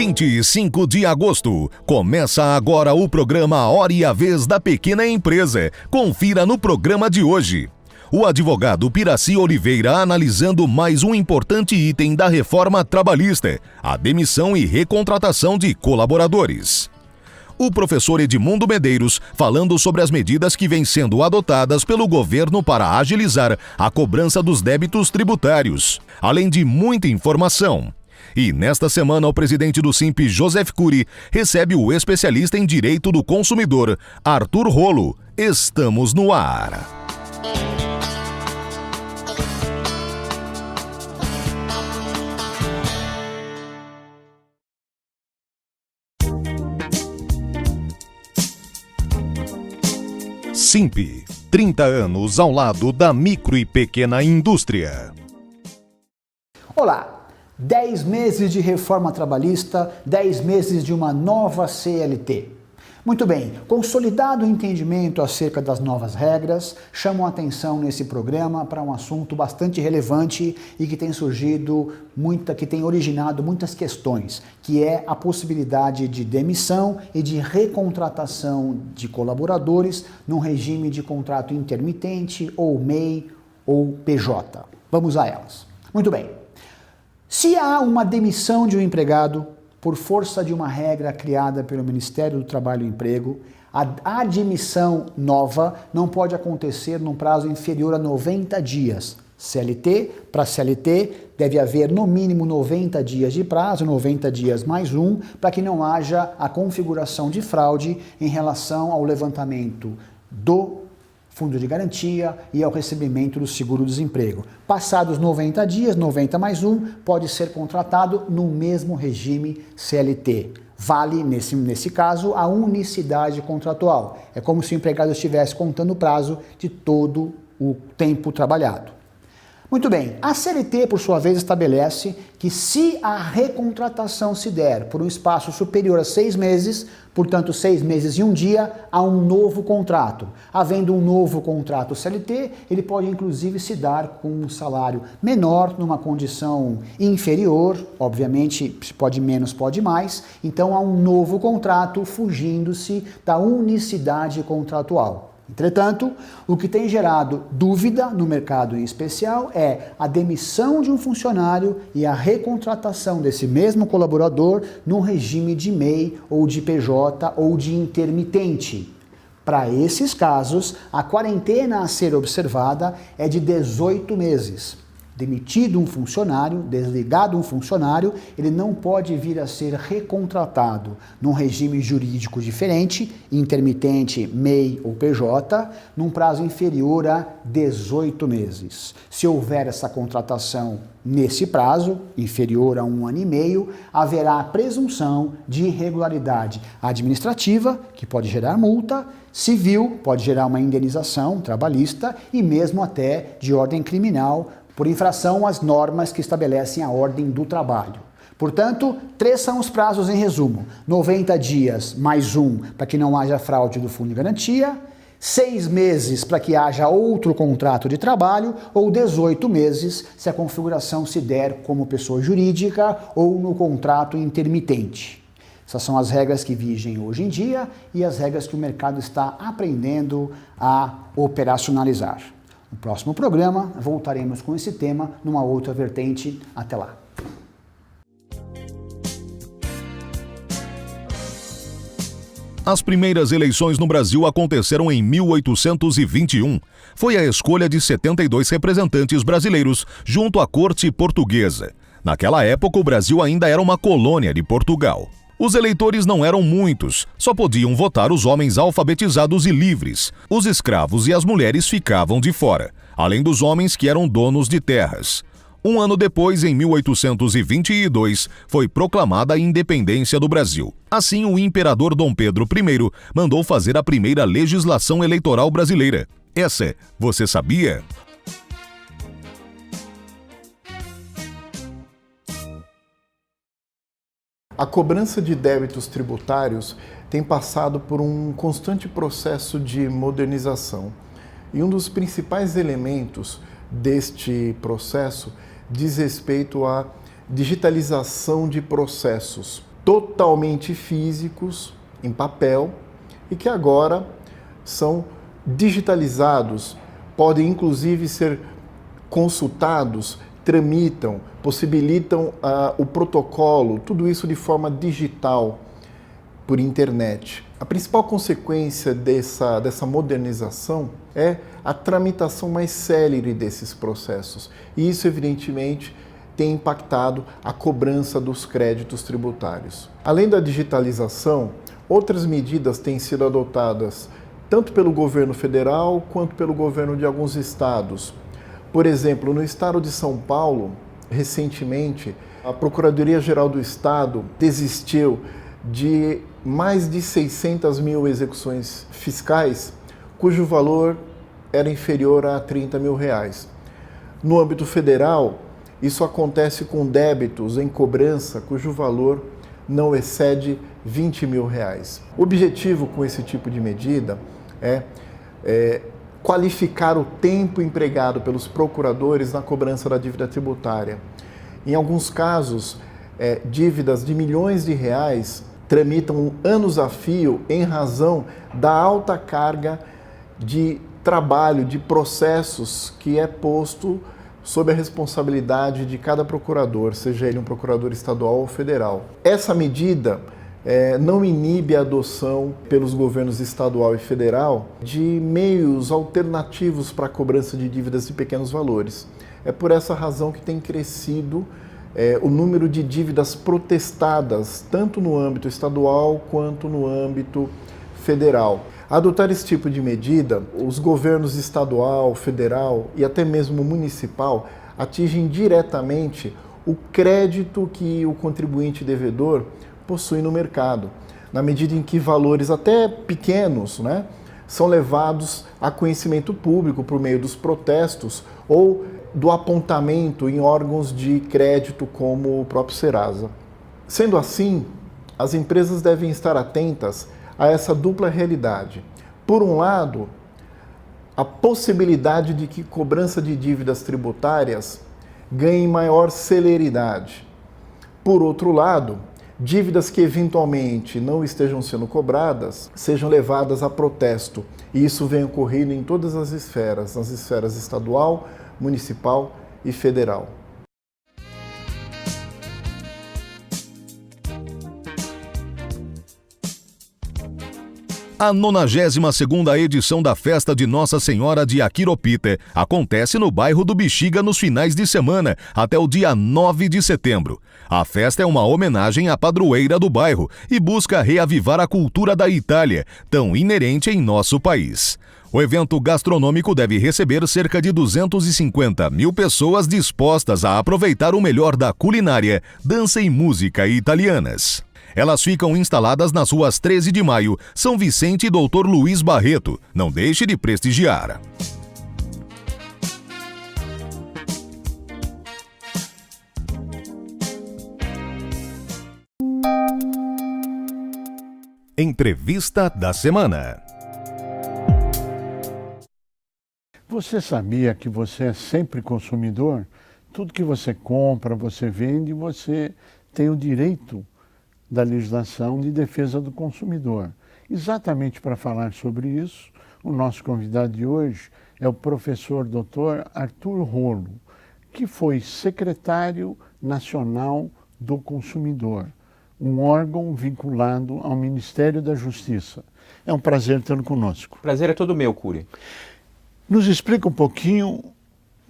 25 de agosto. Começa agora o programa Hora e a Vez da Pequena Empresa. Confira no programa de hoje. O advogado Piraci Oliveira analisando mais um importante item da reforma trabalhista, a demissão e recontratação de colaboradores. O professor Edmundo Medeiros falando sobre as medidas que vêm sendo adotadas pelo governo para agilizar a cobrança dos débitos tributários, além de muita informação. E nesta semana o presidente do Simp, Joseph Cury, recebe o especialista em direito do consumidor, Arthur Rolo. Estamos no ar. Simp, 30 anos ao lado da micro e pequena indústria. Olá! 10 meses de reforma trabalhista, 10 meses de uma nova CLT. Muito bem, consolidado o entendimento acerca das novas regras, chamo a atenção nesse programa para um assunto bastante relevante e que tem surgido, que tem originado muitas questões, que é a possibilidade de demissão e de recontratação de colaboradores num regime de contrato intermitente, ou MEI, ou PJ. Vamos a elas. Muito bem. Se há uma demissão de um empregado por força de uma regra criada pelo Ministério do Trabalho e Emprego, a admissão nova não pode acontecer num prazo inferior a 90 dias. CLT, para CLT, deve haver no mínimo 90 dias de prazo, 90 dias mais um, para que não haja a configuração de fraude em relação ao levantamento do fundo de garantia e ao recebimento do seguro-desemprego. Passados 90 dias, 90 mais um, pode ser contratado no mesmo regime CLT. Vale, nesse caso, a unicidade contratual. É como se o empregado estivesse contando o prazo de todo o tempo trabalhado. Muito bem, a CLT, por sua vez, estabelece que se a recontratação se der por um espaço superior a 6 meses, portanto 6 meses e um dia, há um novo contrato. Havendo um novo contrato CLT, ele pode inclusive se dar com um salário menor, numa condição inferior, obviamente se pode menos, pode mais, então há um novo contrato fugindo-se da unicidade contratual. Entretanto, o que tem gerado dúvida no mercado em especial é a demissão de um funcionário e a recontratação desse mesmo colaborador num regime de MEI ou de PJ ou de intermitente. Para esses casos, a quarentena a ser observada é de 18 meses. Demitido um funcionário, desligado um funcionário, ele não pode vir a ser recontratado num regime jurídico diferente, intermitente, MEI ou PJ, num prazo inferior a 18 meses. Se houver essa contratação nesse prazo, inferior a 1 ano e meio, haverá a presunção de irregularidade administrativa, que pode gerar multa, civil, pode gerar uma indenização trabalhista e mesmo até de ordem criminal, por infração às normas que estabelecem a ordem do trabalho. Portanto, 3 são os prazos em resumo: 90 dias mais um para que não haja fraude do fundo de garantia, 6 meses para que haja outro contrato de trabalho ou 18 meses se a configuração se der como pessoa jurídica ou no contrato intermitente. Essas são as regras que vigem hoje em dia e as regras que o mercado está aprendendo a operacionalizar. No próximo programa, voltaremos com esse tema numa outra vertente. Até lá! As primeiras eleições no Brasil aconteceram em 1821. Foi a escolha de 72 representantes brasileiros junto à corte portuguesa. Naquela época, o Brasil ainda era uma colônia de Portugal. Os eleitores não eram muitos, só podiam votar os homens alfabetizados e livres. Os escravos e as mulheres ficavam de fora, além dos homens que eram donos de terras. Um ano depois, em 1822, foi proclamada a independência do Brasil. Assim, o imperador Dom Pedro I mandou fazer a primeira legislação eleitoral brasileira. Essa, você sabia? A cobrança de débitos tributários tem passado por um constante processo de modernização. E um dos principais elementos deste processo diz respeito à digitalização de processos. totalmente físicos, em papel, e que agora são digitalizados, podem inclusive ser consultados, tramitam, possibilitam o protocolo, tudo isso de forma digital, por internet. A principal consequência dessa modernização é a tramitação mais célere desses processos. E isso, evidentemente, tem impactado a cobrança dos créditos tributários. Além da digitalização, outras medidas têm sido adotadas tanto pelo governo federal quanto pelo governo de alguns estados. Por exemplo, no estado de São Paulo, recentemente, a Procuradoria-Geral do Estado desistiu de mais de 600 mil execuções fiscais, cujo valor era inferior a 30 mil reais. No âmbito federal, isso acontece com débitos em cobrança cujo valor não excede 20 mil reais. O objetivo com esse tipo de medida é qualificar o tempo empregado pelos procuradores na cobrança da dívida tributária. Em alguns casos, dívidas de milhões de reais tramitam anos a fio em razão da alta carga de trabalho, de processos que é posto sob a responsabilidade de cada procurador, seja ele um procurador estadual ou federal. Essa medida não inibe a adoção pelos governos estadual e federal de meios alternativos para a cobrança de dívidas de pequenos valores. É por essa razão que tem crescido o número de dívidas protestadas, tanto no âmbito estadual quanto no âmbito federal. Adotar esse tipo de medida, os governos estadual, federal e até mesmo municipal atingem diretamente o crédito que o contribuinte devedor possui no mercado, na medida em que valores até pequenos, são levados a conhecimento público por meio dos protestos ou do apontamento em órgãos de crédito como o próprio Serasa. Sendo assim, as empresas devem estar atentas a essa dupla realidade. Por um lado, a possibilidade de que cobrança de dívidas tributárias ganhe maior celeridade. Por outro lado, dívidas que eventualmente não estejam sendo cobradas sejam levadas a protesto. E isso vem ocorrendo em todas as esferas, nas esferas estadual, municipal e federal. A 92ª edição da Festa de Nossa Senhora de Aquiropita acontece no bairro do Bexiga nos finais de semana, até o dia 9 de setembro. A festa é uma homenagem à padroeira do bairro e busca reavivar a cultura da Itália, tão inerente em nosso país. O evento gastronômico deve receber cerca de 250 mil pessoas dispostas a aproveitar o melhor da culinária, dança e música italianas. Elas ficam instaladas nas ruas 13 de Maio, São Vicente e Doutor Luiz Barreto. Não deixe de prestigiar. Entrevista da semana. Você sabia que você é sempre consumidor? Tudo que você compra, você vende, você tem o direito da legislação de defesa do consumidor. Exatamente para falar sobre isso, o nosso convidado de hoje é o professor Dr. Arthur Rolo, que foi secretário nacional do consumidor, um órgão vinculado ao Ministério da Justiça. É um prazer tê-lo conosco. Prazer é todo meu, Cury. Nos explica um pouquinho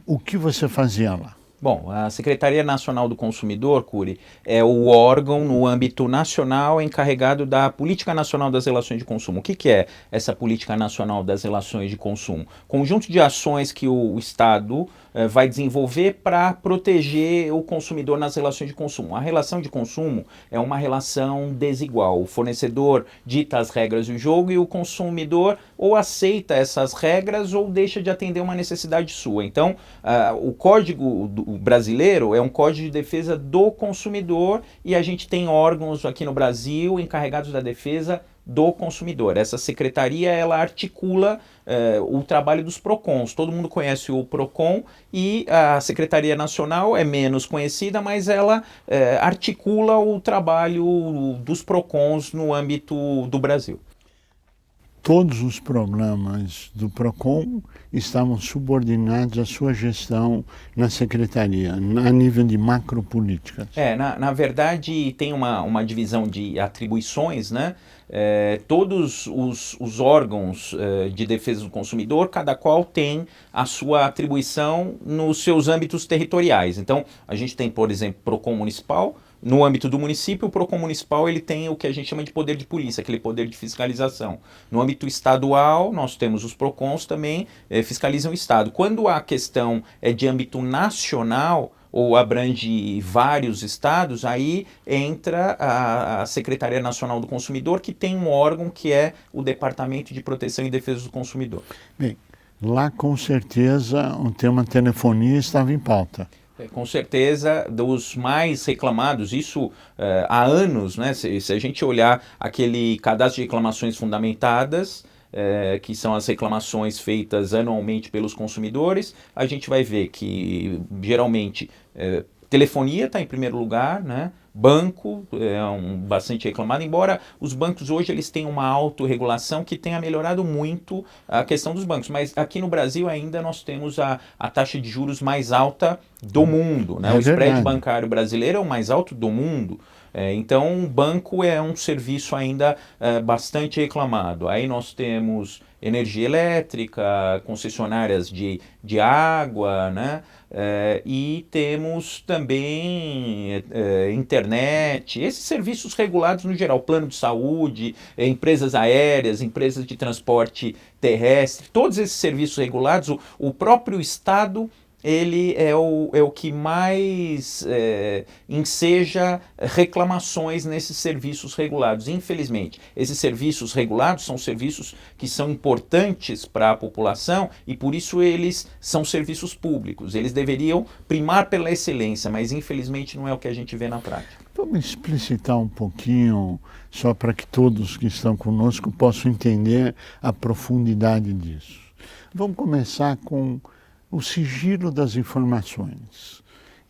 o que você fazia lá. Bom, a Secretaria Nacional do Consumidor, Cury, é o órgão no âmbito nacional encarregado da Política Nacional das Relações de Consumo. O que é essa Política Nacional das Relações de Consumo? Conjunto de ações que o Estado vai desenvolver para proteger o consumidor nas relações de consumo. A relação de consumo é uma relação desigual. O fornecedor dita as regras do jogo e o consumidor ou aceita essas regras ou deixa de atender uma necessidade sua. Então, o Código brasileiro é um código de defesa do consumidor e a gente tem órgãos aqui no Brasil encarregados da defesa do Consumidor. Essa secretaria, ela articula o trabalho dos PROCONs. Todo mundo conhece o PROCON e a Secretaria Nacional é menos conhecida, mas ela articula o trabalho dos PROCONs no âmbito do Brasil. Todos os programas do PROCON estavam subordinados à sua gestão na secretaria, a nível de macropolíticas. Na verdade, tem uma divisão de atribuições, né? Todos os órgãos de defesa do consumidor, cada qual tem a sua atribuição nos seus âmbitos territoriais. Então, a gente tem, por exemplo, PROCON municipal. No âmbito do município, o PROCON municipal ele tem o que a gente chama de poder de polícia, aquele poder de fiscalização. No âmbito estadual, nós temos os PROCONs também, fiscalizam o Estado. Quando a questão é de âmbito nacional, ou abrange vários estados, aí entra a Secretaria Nacional do Consumidor, que tem um órgão que é o Departamento de Proteção e Defesa do Consumidor. Bem, lá com certeza o tema telefonia estava em pauta. Com certeza, dos mais reclamados, isso há anos, né? Se a gente olhar aquele cadastro de reclamações fundamentadas, que são as reclamações feitas anualmente pelos consumidores, a gente vai ver que, geralmente, telefonia está em primeiro lugar, né? Banco é bastante reclamado, embora os bancos hoje eles tenham uma autorregulação que tenha melhorado muito a questão dos bancos, mas aqui no Brasil ainda nós temos a taxa de juros mais alta do mundo, né? O spread bancário brasileiro é o mais alto do mundo. Então, o banco é um serviço ainda bastante reclamado. Aí nós temos energia elétrica, concessionárias de água, né? E temos também internet, esses serviços regulados no geral, plano de saúde, empresas aéreas, empresas de transporte terrestre, todos esses serviços regulados, o próprio Estado ele é o que mais enseja reclamações nesses serviços regulados. Infelizmente, esses serviços regulados são serviços que são importantes para a população e por isso eles são serviços públicos. Eles deveriam primar pela excelência, mas infelizmente não é o que a gente vê na prática. Vamos explicitar um pouquinho, só para que todos que estão conosco possam entender a profundidade disso. Vamos começar com o sigilo das informações.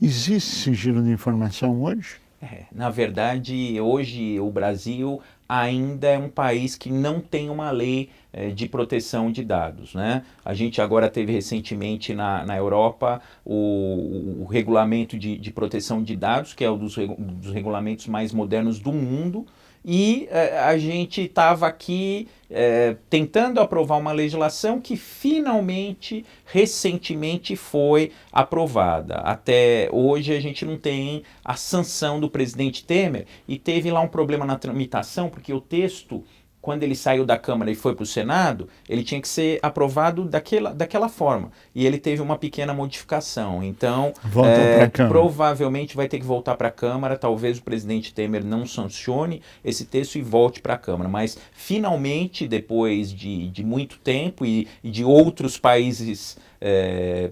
Existe sigilo de informação hoje? Na verdade, hoje o Brasil ainda é um país que não tem uma lei de proteção de dados, né? A gente agora teve recentemente na Europa o regulamento de proteção de dados, que é um dos regulamentos mais modernos do mundo, e a gente estava aqui tentando aprovar uma legislação que finalmente, recentemente foi aprovada. Até hoje a gente não tem a sanção do presidente Temer e teve lá um problema na tramitação, porque o texto, quando ele saiu da Câmara e foi para o Senado, ele tinha que ser aprovado daquela forma. E ele teve uma pequena modificação. Então, provavelmente vai ter que voltar para a Câmara. Talvez o presidente Temer não sancione esse texto e volte para a Câmara. Mas, finalmente, depois de muito tempo e de outros países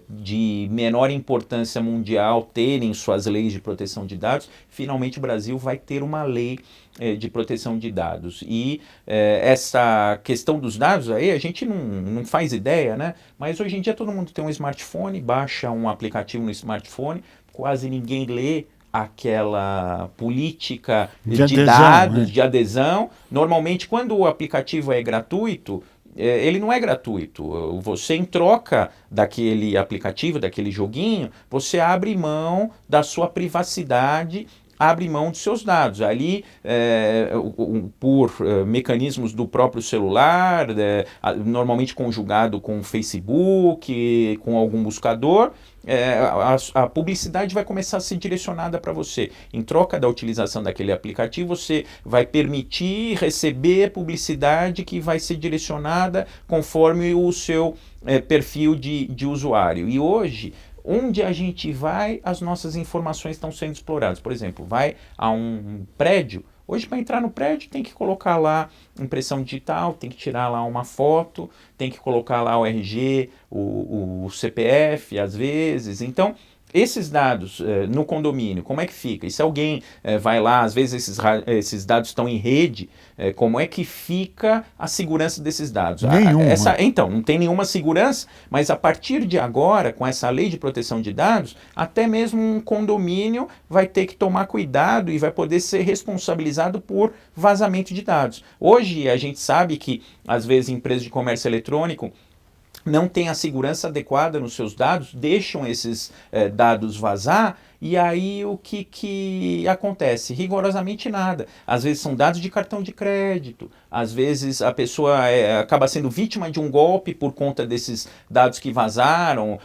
de menor importância mundial terem suas leis de proteção de dados, finalmente o Brasil vai ter uma lei de proteção de dados. E essa questão dos dados aí, a gente não faz ideia, né? Mas hoje em dia todo mundo tem um smartphone, baixa um aplicativo no smartphone, quase ninguém lê aquela política de dados, de adesão. Normalmente, quando o aplicativo é gratuito, ele não é gratuito. Você, em troca daquele aplicativo, daquele joguinho, você abre mão da sua privacidade, abre mão dos seus dados. Ali, por mecanismos do próprio celular, normalmente conjugado com o Facebook, com algum buscador, a publicidade vai começar a ser direcionada para você. Em troca da utilização daquele aplicativo, você vai permitir receber publicidade que vai ser direcionada conforme o seu perfil de usuário. E hoje, onde a gente vai, as nossas informações estão sendo exploradas. Por exemplo, vai a um prédio. Hoje, para entrar no prédio, tem que colocar lá impressão digital, tem que tirar lá uma foto, tem que colocar lá o RG, o CPF, às vezes. Então, esses dados no condomínio, como é que fica? E se alguém vai lá, às vezes esses dados estão em rede, como é que fica a segurança desses dados? Nenhuma. Então, não tem nenhuma segurança, mas a partir de agora, com essa lei de proteção de dados, até mesmo um condomínio vai ter que tomar cuidado e vai poder ser responsabilizado por vazamento de dados. Hoje a gente sabe que, às vezes, empresas de comércio eletrônico não têm a segurança adequada nos seus dados, deixam esses dados vazar, e aí o que acontece? Rigorosamente nada. Às vezes são dados de cartão de crédito, às vezes a pessoa acaba sendo vítima de um golpe por conta desses dados que vazaram,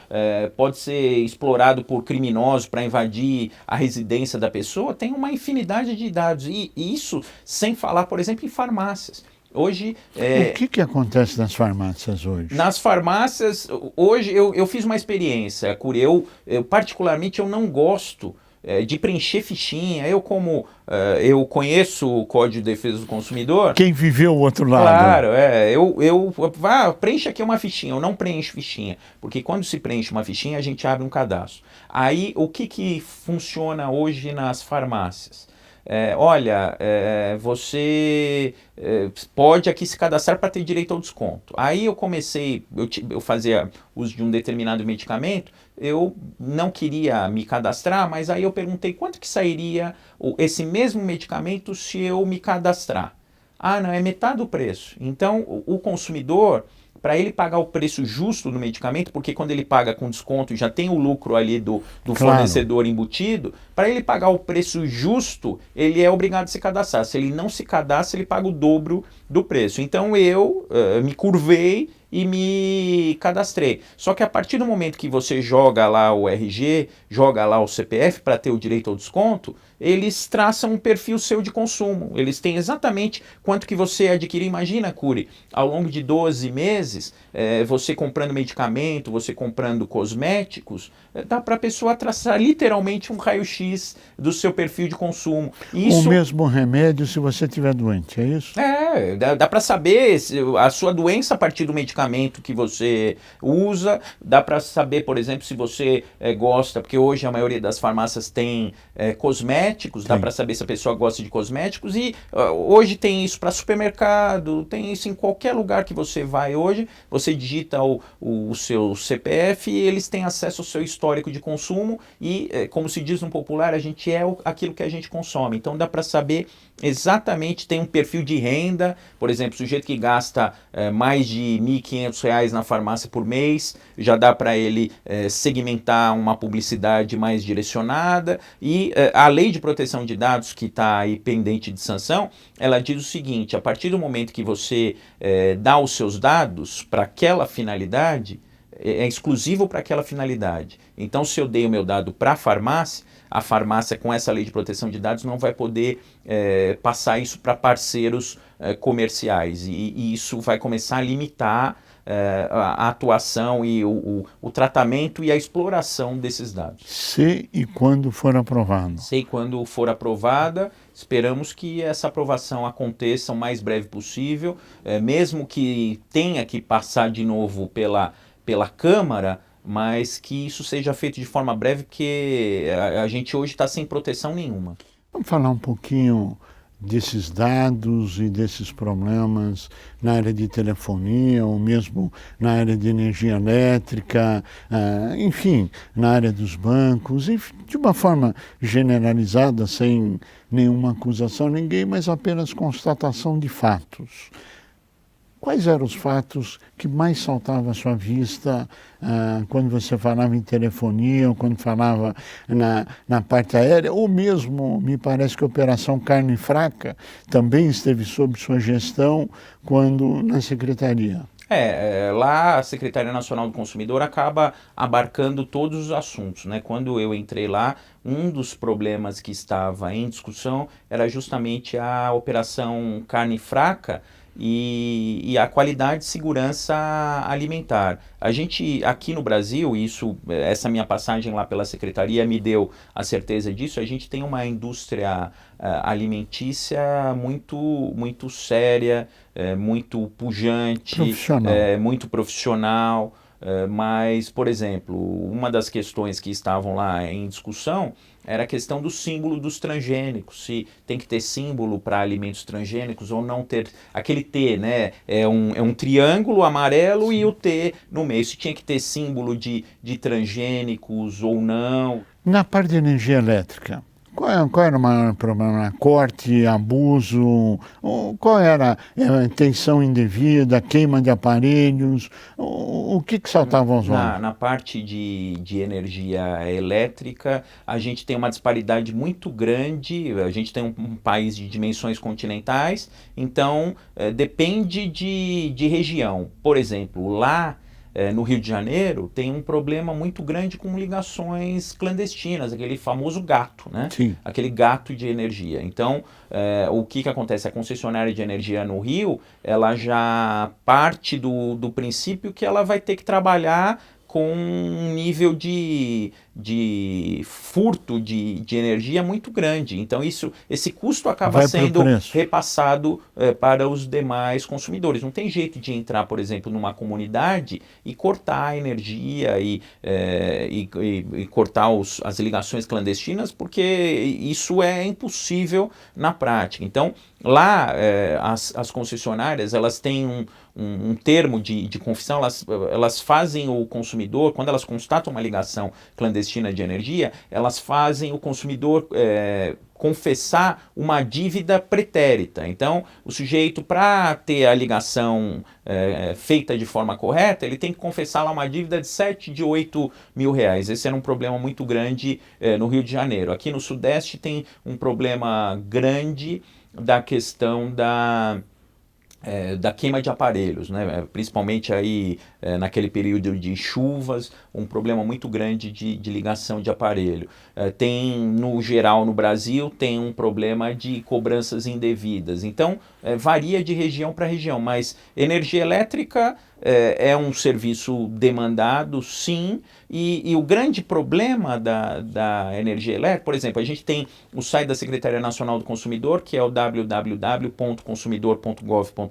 pode ser explorado por criminosos para invadir a residência da pessoa, tem uma infinidade de dados, e isso sem falar, por exemplo, em farmácias. Hoje, O que acontece nas farmácias hoje? nas farmácias, hoje eu fiz uma experiência, Curi, eu particularmente eu não gosto de preencher fichinha. Eu conheço o Código de Defesa do Consumidor. Quem viveu o outro lado? Claro, preencha aqui uma fichinha. Eu não preencho fichinha, porque quando se preenche uma fichinha, a gente abre um cadastro. Aí, o que funciona hoje nas farmácias? Você pode aqui se cadastrar para ter direito ao desconto. Aí eu fazia uso de um determinado medicamento, eu não queria me cadastrar, mas aí eu perguntei quanto que sairia esse mesmo medicamento se eu me cadastrar. Ah, não, é metade do preço. Então, o consumidor, para ele pagar o preço justo do medicamento, porque quando ele paga com desconto já tem o lucro ali do fornecedor embutido, para ele pagar o preço justo, ele é obrigado a se cadastrar. Se ele não se cadastra, ele paga o dobro do preço. Então eu me curvei e me cadastrei. Só que a partir do momento que você joga lá o RG, joga lá o CPF para ter o direito ao desconto, eles traçam um perfil seu de consumo. Eles têm exatamente quanto que você adquiriu. Imagina, Curi, ao longo de 12 meses, você comprando medicamento, você comprando cosméticos, dá para a pessoa traçar literalmente um raio-x do seu perfil de consumo. O mesmo remédio se você estiver doente, é isso? Dá para saber a sua doença a partir do medicamento que você usa, dá para saber, por exemplo, se você gosta, porque hoje a maioria das farmácias tem cosméticos, dá para saber se a pessoa gosta de cosméticos, e hoje tem isso para supermercado, tem isso em qualquer lugar que você vai hoje, você digita o seu CPF e eles têm acesso ao seu histórico de consumo e, como se diz no popular, a gente é aquilo que a gente consome. Então dá para saber exatamente, tem um perfil de renda, por exemplo, sujeito que gasta mais de R$ 1.500 na farmácia por mês, já dá para ele segmentar uma publicidade mais direcionada, e a lei de proteção de dados que está aí pendente de sanção, ela diz o seguinte: a partir do momento que você dá os seus dados para aquela finalidade, é exclusivo para aquela finalidade. Então, se eu dei o meu dado para a farmácia com essa lei de proteção de dados não vai poder passar isso para parceiros comerciais, e isso vai começar a limitar a atuação e o tratamento e a exploração desses dados. Se e quando for aprovado. Se e quando for aprovada, esperamos que essa aprovação aconteça o mais breve possível, mesmo que tenha que passar de novo pela Câmara, mas que isso seja feito de forma breve, porque a gente hoje está sem proteção nenhuma. Vamos falar um pouquinho desses dados e desses problemas na área de telefonia, ou mesmo na área de energia elétrica, enfim, na área dos bancos, enfim, de uma forma generalizada, sem nenhuma acusação a ninguém, mas apenas constatação de fatos. Quais eram os fatos que mais saltavam à sua vista quando você falava em telefonia, ou quando falava na parte aérea, ou mesmo, me parece que a Operação Carne Fraca também esteve sob sua gestão quando na Secretaria? Lá a Secretaria Nacional do Consumidor acaba abarcando todos os assuntos, né? Quando eu entrei lá, um dos problemas que estava em discussão era justamente a Operação Carne Fraca, e a qualidade e segurança alimentar. A gente, aqui no Brasil, essa minha passagem lá pela Secretaria me deu a certeza disso, a gente tem uma indústria alimentícia muito séria, muito pujante, muito profissional. Mas, por exemplo, uma das questões que estavam lá em discussão era a questão do símbolo dos transgênicos, se tem que ter símbolo para alimentos transgênicos ou não ter. Aquele T, né? É um triângulo amarelo e o T no meio. Se tinha que ter símbolo de transgênicos ou não. Na parte de energia elétrica, qual era o maior problema? Corte, abuso? Qual era a tensão indevida, queima de aparelhos? O que saltava aos olhos? Na parte de energia elétrica, a gente tem uma disparidade muito grande. A gente tem um país de dimensões continentais, então depende de região. Por exemplo, lá no Rio de Janeiro tem um problema muito grande com ligações clandestinas, aquele famoso gato, né? Sim. Aquele gato de energia. Então, o que acontece? A concessionária de energia no Rio, ela já parte do princípio que ela vai ter que trabalhar com um nível de furto de energia muito grande. Então, esse custo acaba sendo repassado para os demais consumidores. Não tem jeito de entrar, por exemplo, numa comunidade e cortar a energia e cortar as ligações clandestinas, porque isso é impossível na prática. Então, lá, as concessionárias, elas têm um termo de confissão, elas fazem o consumidor, quando elas constatam uma ligação clandestina de energia, elas fazem o consumidor confessar uma dívida pretérita. Então, o sujeito, para ter a ligação feita de forma correta, ele tem que confessar lá uma dívida de 7, de 8 mil reais. Esse era um problema muito grande no Rio de Janeiro. Aqui no Sudeste tem um problema grande da questão da queima de aparelhos, né? Principalmente aí naquele período de chuvas, um problema muito grande de ligação de aparelho. Tem, no geral, no Brasil, tem um problema de cobranças indevidas. Então, varia de região para região, mas energia elétrica é um serviço demandado, sim, e o grande problema da energia elétrica, por exemplo, a gente tem o site da Secretaria Nacional do Consumidor, que é o www.consumidor.gov.br.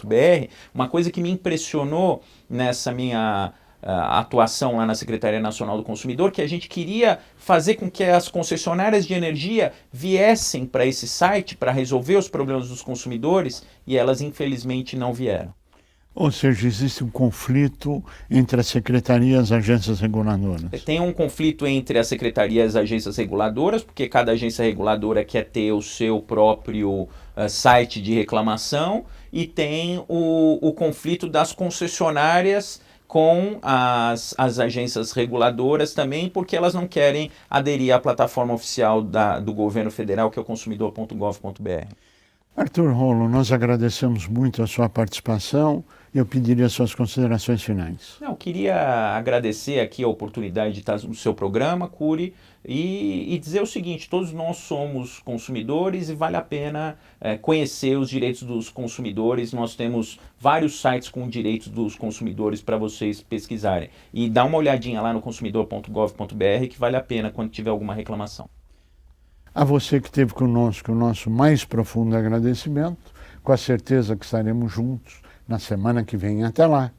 Uma coisa que me impressionou nessa minha atuação lá na Secretaria Nacional do Consumidor, que a gente queria fazer com que as concessionárias de energia viessem para esse site para resolver os problemas dos consumidores, e elas infelizmente não vieram. Ou seja, existe um conflito entre as secretarias e as agências reguladoras? Tem um conflito entre as secretarias e as agências reguladoras, porque cada agência reguladora quer ter o seu próprio site de reclamação, e tem o conflito das concessionárias com as agências reguladoras também, porque elas não querem aderir à plataforma oficial do governo federal, que é o consumidor.gov.br. Arthur Rollo, nós agradecemos muito a sua participação. Eu pediria suas considerações finais. Eu queria agradecer aqui a oportunidade de estar no seu programa, Cury, e dizer o seguinte: todos nós somos consumidores e vale a pena conhecer os direitos dos consumidores. Nós temos vários sites com direitos dos consumidores para vocês pesquisarem. E dá uma olhadinha lá no consumidor.gov.br, que vale a pena quando tiver alguma reclamação. A você que esteve conosco, o nosso mais profundo agradecimento. Com a certeza que estaremos juntos na semana que vem. Até lá!